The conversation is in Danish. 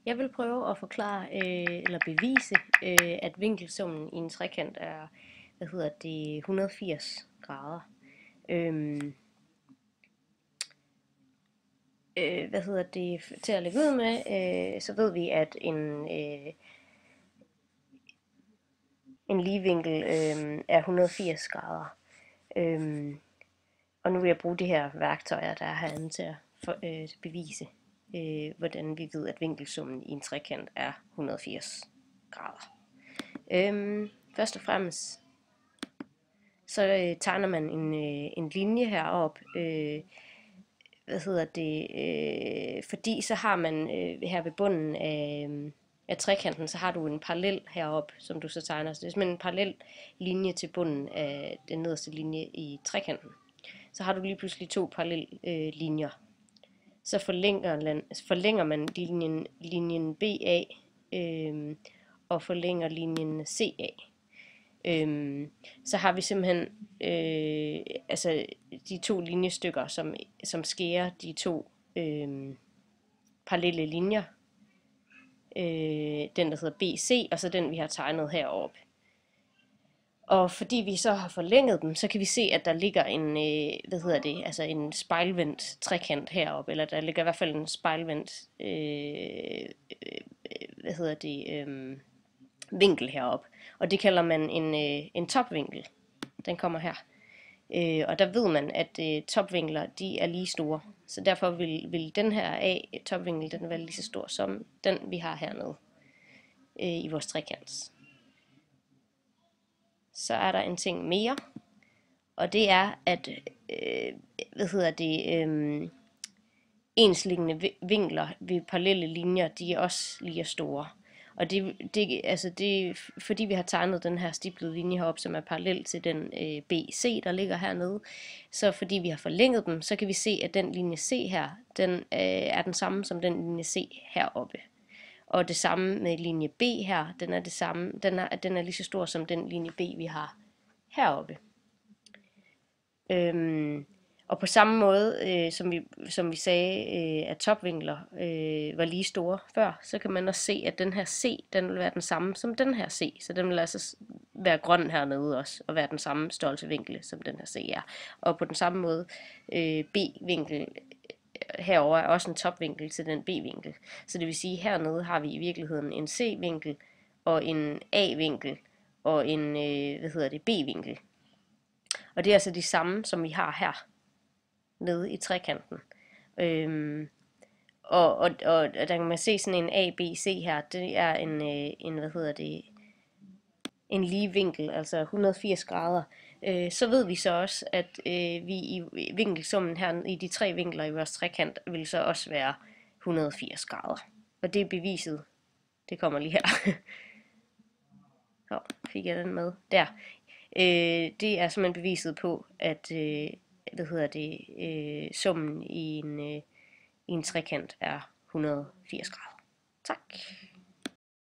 Jeg vil prøve at forklare eller bevise, at vinkelsummen i en trekant er, 180 grader. Øhm, til at lægge ud med, så ved vi, at en lige vinkel er 180 grader. Og nu vil jeg bruge de her værktøjer, der er herinde til at bevise, hvordan vi ved, at vinkelsummen i en trekant er 180 grader. Først og fremmest, så tegner man en linje herop, fordi så har man her ved bunden af trekanten, så har du en parallel herop, som du så tegner. Så det er simpelthen en parallel linje til bunden af den nederste linje i trekanten. Så har du lige pludselig to parallelle linjer. Så forlænger man linjen BA og forlænger linjen CA. Så har vi simpelthen de to linjestykker, som skærer de to parallelle linjer. Den der hedder BC, og så den vi har tegnet heroppe. Og fordi vi så har forlænget dem, så kan vi se, at der ligger en spejlvendt trekant heroppe, eller der ligger i hvert fald en spejlvendt vinkel heroppe. Og det kalder man en topvinkel. Den kommer her. Og der ved man, at topvinkler, de er lige store. Så derfor vil den her topvinkel, den være lige så stor som den, vi har hernede i vores trekant. Så er der en ting mere, og det er, at ensliggende vinkler ved parallelle linjer, de er også lige store. Og det fordi vi har tegnet den her stiplede linje heroppe, som er parallel til den BC, der ligger hernede, så fordi vi har forlænget dem, så kan vi se, at den linje C her, den er den samme som den linje C heroppe. Og det samme med linje B her, den er lige så stor som den linje B, vi har heroppe. Og på samme måde, som vi sagde, at topvinkler var lige store før, så kan man også se, at den her C, den vil være den samme som den her C. Så den vil altså være grøn hernede også, og være den samme størrelse vinkel, som den her C er. Og på den samme måde, B-vinkel herover er også en topvinkel til den B-vinkel. Så det vil sige, at hernede har vi i virkeligheden en C-vinkel, og en A-vinkel, og en B-vinkel. Og det er altså de samme, som vi har her nede i trekanten. Og der kan man se sådan en ABC her, det er en lige vinkel, altså 180 grader. Så ved vi så også, at vi i vinkelsummen her i de tre vinkler i vores trekant vil så også være 180 grader. Og det er beviset. Det kommer lige her. Så fik jeg den med. Der. Det er simpelthen beviset på, at summen i en trekant er 180 grader. Tak.